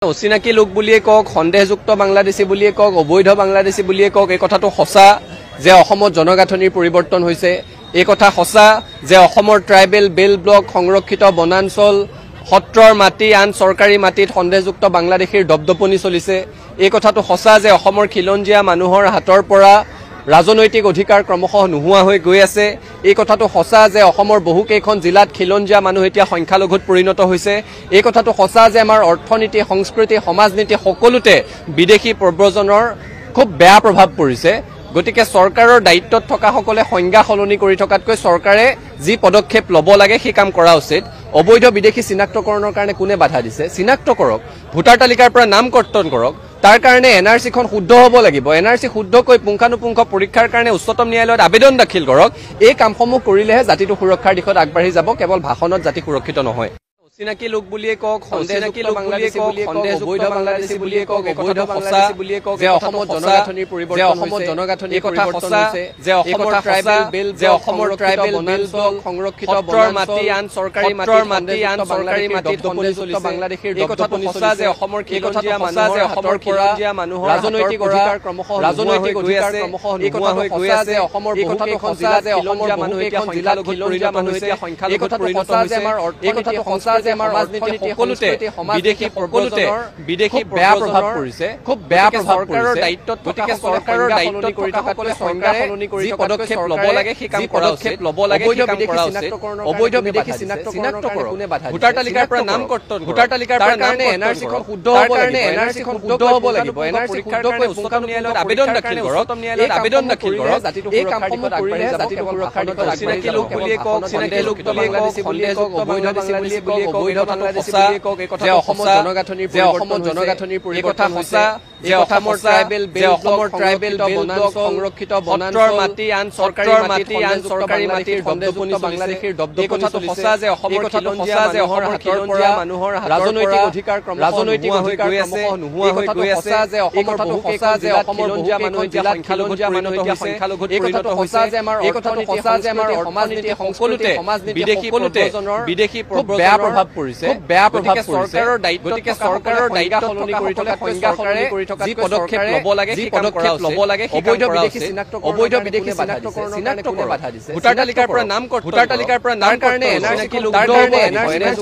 অচিনাকি লোক বুলিয়ে কক, সন্দেহযুক্ত বাংলাদেশী বুলিয়ে কক, অবৈধ বাংলাদেশী বুলিয়ে কক, এই কথাটো সঁচা যে অসমত জনগাঁথনিৰ পৰিৱৰ্তন হৈছে। এই কথা সঁচা যে অসমৰ ট্ৰাইবেল বেল ব্লক সংৰক্ষিত বনাঞ্চল সত্ৰৰ মাটি আন চৰকাৰী মাটিত সন্দেহযুক্ত বাংলাদেশীৰ দপদপনি চলিছে। এই কথাটো সঁচা যে অসমৰ খিলঞ্জীয়া মানুহৰ হাতৰ পৰা ৰাজনৈতিক অধিকাৰ ক্ৰমশঃ নোহোৱা হৈ গৈ আছে। এই কথাটো সঁচা যে অসমৰ বহুকেইখন জিলাত খিলঞ্জীয়া মানুহ এতিয়া সংখ্যালঘুত পৰিণত হৈছে। এই কথাটো সঁচা যে আমাৰ অৰ্থনীতি, সংস্কৃতি, সমাজনীতি সকলোতে বিদেশী প্ৰব্ৰজনৰ খুব বেয়া প্ৰভাৱ পৰিছে। গতিকে চৰকাৰৰ দায়িত্বত থকাসকলে সংজ্ঞা সলনি কৰি থকাতকৈ চৰকাৰে যি পদক্ষেপ ল'ব লাগে সেই কাম কৰা উচিত। অবৈধ বিদেশী চিনাক্তকৰণৰ কাৰণে কোনে বাধা দিছে? চিনাক্ত কৰক, ভোটাৰ তালিকাৰ পৰা নাম কৰ্তন কৰক। তাৰ কাৰণে এনআৰচিখন শুদ্ধ হ'ব লাগিব। এনআৰচি শুদ্ধকৈ পুংখানুপুংখ পৰীক্ষাৰ কাৰণে উচ্চতম ন্যায়ালয়ত আবেদন দাখিল কৰক। এই কামসমূহ কৰিলেহে জাতিটো সুৰক্ষাৰ দিশত আগবাঢ়ি যাব। কেৱল ভাষণত জাতি সুৰক্ষিত নহয়। অচিনাকি লোক বুলিয়ে কক, সন্দেহযুক্ত বাংলাদেশী বুলিয়ে কক, অবৈধ বাংলাদেশী বুলিয়ে কক, অবৈধ বাংলাদেশী বুলিয়ে কক, যে অসমত জনগাঁথনিৰ পৰিৱৰ্তন হৈছে। এই কথা সঁচা যে অসমৰ ট্ৰাইবেল বেল, যে অসমৰ ট্ৰাইবেল বেল ব্লক সংৰক্ষিত সত্ৰৰ মাটি আন চৰকাৰী মাটিত সন্দেহযুক্ত বাংলাদেশীৰ এই কথাটো সঁচা যে অসমৰ খিলঞ্জীয়া মানুহৰ ৰাজনৈতিক অধিকাৰ ক্ৰমশঃ নোহোৱা হৈ গৈ আছে। অসমৰ বহুকেইখন জিলাত যে অসমৰ বহুকেইখন জিলাত খিলঞ্জীয়া মানুহ এতিয়া সংখ্যালঘুত পৰিণত হৈছে। এই কথাটো সঁচা যে আমাৰ অৰ্থনীতি সকলোতে বিদেশী প্ৰব্ৰজনৰ বিদেশী বেয়া প্ৰভাৱ পৰিছে, খুব বেয়া প্ৰভাৱ পৰিছে। দায়িত্বত গতিকে চৰকাৰৰ দায়িত্ব কৰি থকাসকলে সংজ্ঞা সলনি কৰি পদক্ষেপ ল'ব লাগে, সেই কাম কৰা উচিত। অবৈধ বিদেশী চিনাক্ত কৰক, ভোটাৰ তালিকাৰ পৰা নাম কৰ্তন, ভোটাৰ তালিকাৰ পৰা কাৰণে এনআৰচিখন শুদ্ধ হ'ব লাগিব। এনআৰচিখন শুদ্ধ হ'ব লাগিব। এনআৰচি শুদ্ধকৈ উচ্চতম ন্যায়ালয়ত আবেদন দাখিল কৰক। এই কামসমূহ কৰিলেহে জাতিটো সুৰক্ষাৰ দিশত অচিনাকি লোক বুলিয়ে কক, চিনাকি লোক বুলিয়ে কক, সন্দেহযুক্ত বাংলাদেশী বুলিয়ে কক, অবৈধ বাংলাদেশী বুলিয়ে কক, এই কথা অসমত জনগাঁথনিৰ পৰিৱৰ্তন হৈছে। যে অসমৰ ট্ৰাইবেল বেল ব্লক সংৰক্ষিত বনাঞ্চল মাটি আন চৰকাৰী মাটি আন চৰকাৰী মাটিৰ দপদপনি বাংলাদেশীৰ দপদপনি কথাটো সঁচা যে অসমৰ খিলঞ্জীয়া মানুহৰ ৰাজনৈতিক অধিকাৰ ৰাজনৈতিক অধিকাৰ নোহোৱা হৈ গৈ আছে। যে অসমৰ সঁচা যে অসমৰ খিলঞ্জীয়া মানুহ এতিয়া সংখ্যালঘুত পৰিণত হৈছে। এই কথাটো সঁচা যে আমাৰ সমাজনীতি, সংস্কৃতি, সমাজনীতি বিদেশী খুব বেয়া প্ৰভাৱ পৰিছে, খুব বেয়া প্ৰভাৱ চৰকাৰৰ দায়িত্ব। গতিকে চৰকাৰৰ দায়িত্ব সলনি কৰি থকা সংজ্ঞা সলনি কৰি যি পদক্ষেপ ল'ব লাগে, সেই পদক্ষেপ ল'ব লাগে। অবৈধ বিদেশী চিনাক্তকৰণৰ বাধা দিছে। ভোটাৰ তালিকাৰ পৰা নাম কৰ্তন, ভোটাৰ তালিকাৰ পৰা নাম কাৰণে এনআৰচি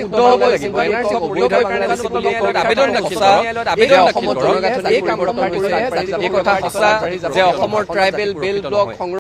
শুদ্ধ হ'ব লাগিব। আবেদন দাখিল কৰক। এই কাম কৰিলেহে এই কথা সঁচা যে অসমৰ ট্ৰাইবেল বেল ব্লক